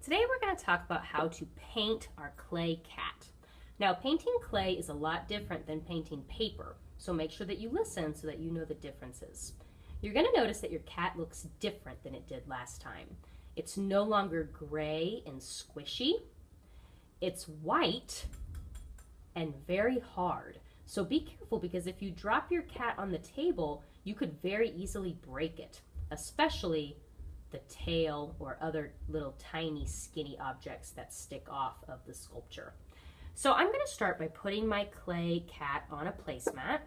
Today we're going to talk about how to paint our clay cat. Now, painting clay is a lot different than painting paper, so make sure that you listen so that you know the differences. You're going to notice that your cat looks different than it did last time. It's no longer gray and squishy. It's white and very hard. So be careful, because if you drop your cat on the table, you could very easily break it, especially the tail or other little tiny skinny objects that stick off of the sculpture. So I'm going to start by putting my clay cat on a placemat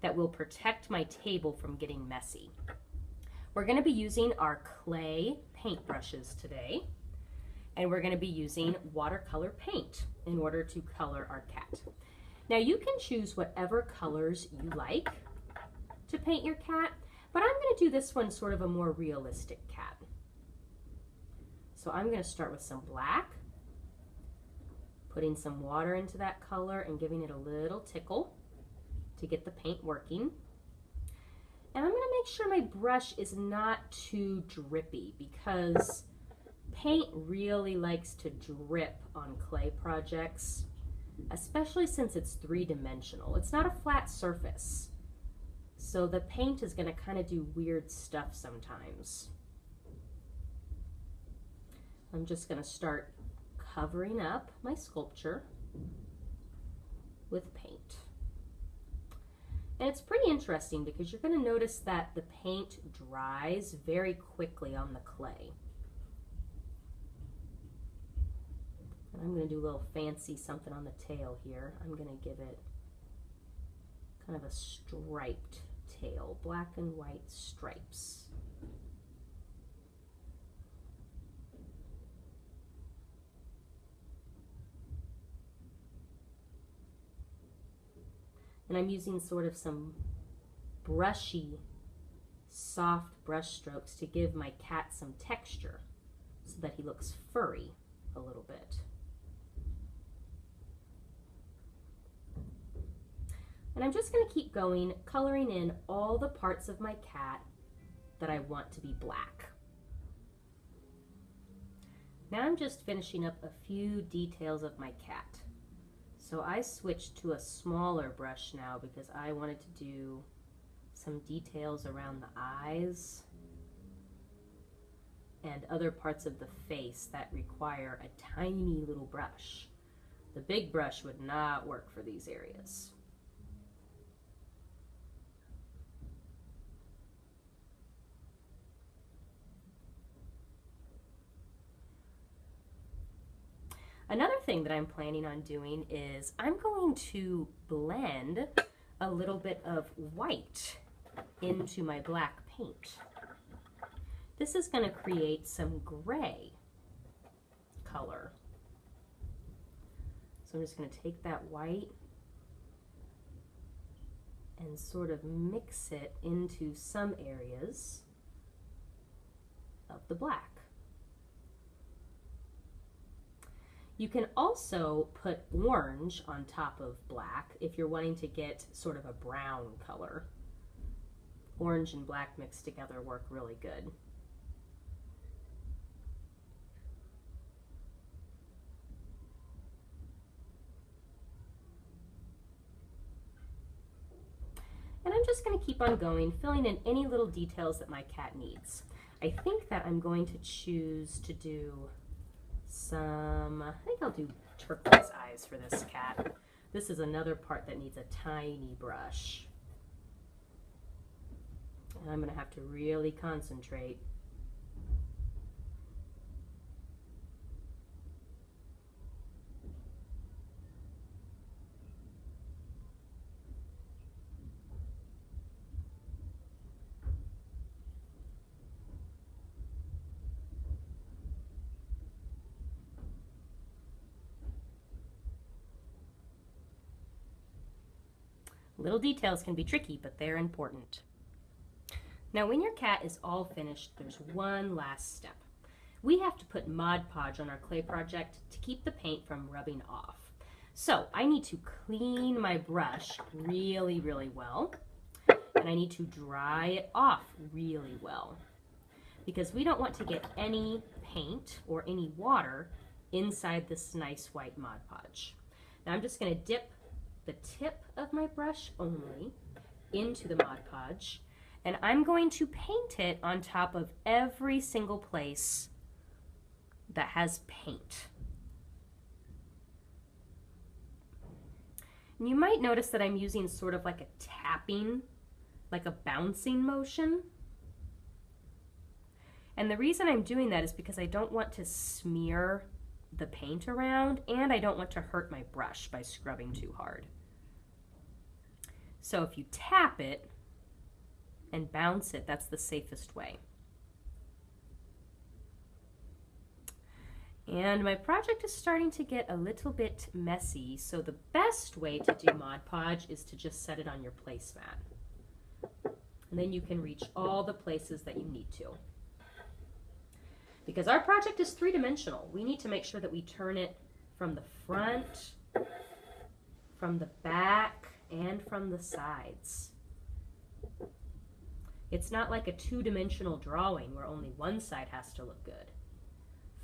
that will protect my table from getting messy. We're going to be using our clay paintbrushes today, and we're going to be using watercolor paint in order to color our cat. Now you can choose whatever colors you like to paint your cat, but I'm going to do this one sort of a more realistic cat. So I'm going to start with some black, putting some water into that color and giving it a little tickle to get the paint working. And I'm going to make sure my brush is not too drippy, because paint really likes to drip on clay projects, especially since it's three-dimensional. It's not a flat surface, so the paint is going to kind of do weird stuff sometimes. I'm just going to start covering up my sculpture with paint. And it's pretty interesting because you're going to notice that the paint dries very quickly on the clay. And I'm going to do a little fancy something on the tail here. I'm going to give it kind of a striped tail, black and white stripes. And I'm using sort of some brushy, soft brush strokes to give my cat some texture so that he looks furry a little bit. And I'm just going to keep going, coloring in all the parts of my cat that I want to be black. Now I'm just finishing up a few details of my cat. So I switched to a smaller brush now because I wanted to do some details around the eyes and other parts of the face that require a tiny little brush. The big brush would not work for these areas. Another thing that I'm planning on doing is I'm going to blend a little bit of white into my black paint. This is going to create some gray color. So I'm just going to take that white and sort of mix it into some areas of the black. You can also put orange on top of black if you're wanting to get sort of a brown color. Orange and black mixed together work really good. And I'm just going to keep on going, filling in any little details that my cat needs. I think that I'm going to choose to do I think I'll do turquoise eyes for this cat. This is another part that needs a tiny brush. And I'm going to have to really concentrate. Little details can be tricky, but they're important. Now, when your cat is all finished, there's one last step. We have to put Mod Podge on our clay project to keep the paint from rubbing off. So I need to clean my brush really, really well, and I need to dry it off really well. because we don't want to get any paint or any water inside this nice white Mod Podge. Now I'm just going to dip the tip of my brush only into the Mod Podge, and I'm going to paint it on top of every single place that has paint. And you might notice that I'm using sort of like a tapping, like a bouncing motion. And the reason I'm doing that is because I don't want to smear the paint around, and I don't want to hurt my brush by scrubbing too hard. So if you tap it and bounce it, that's the safest way. And my project is starting to get a little bit messy, so the best way to do Mod Podge is to just set it on your placemat. And then you can reach all the places that you need to. Because our project is three-dimensional, we need to make sure that we turn it from the front, from the back, and from the sides. It's not like a two-dimensional drawing where only one side has to look good.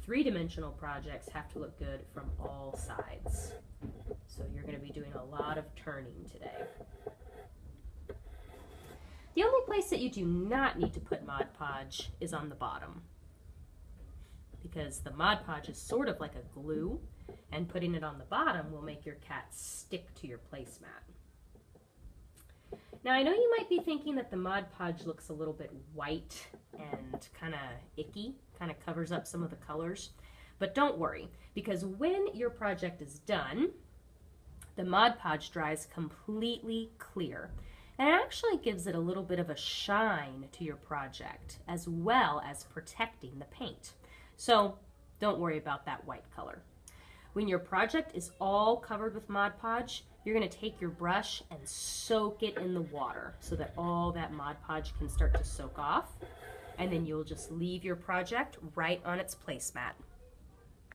Three-dimensional projects have to look good from all sides. So you're going to be doing a lot of turning today. The only place that you do not need to put Mod Podge is on the bottom, because the Mod Podge is sort of like a glue, and putting it on the bottom will make your cat stick to your placemat. Now I know you might be thinking that the Mod Podge looks a little bit white and kind of icky, kind of covers up some of the colors, but don't worry, because when your project is done, the Mod Podge dries completely clear, and it actually gives it a little bit of a shine to your project, as well as protecting the paint. So don't worry about that white color. When your project is all covered with Mod Podge, you're going to take your brush and soak it in the water so that all that Mod Podge can start to soak off, and then you'll just leave your project right on its placemat.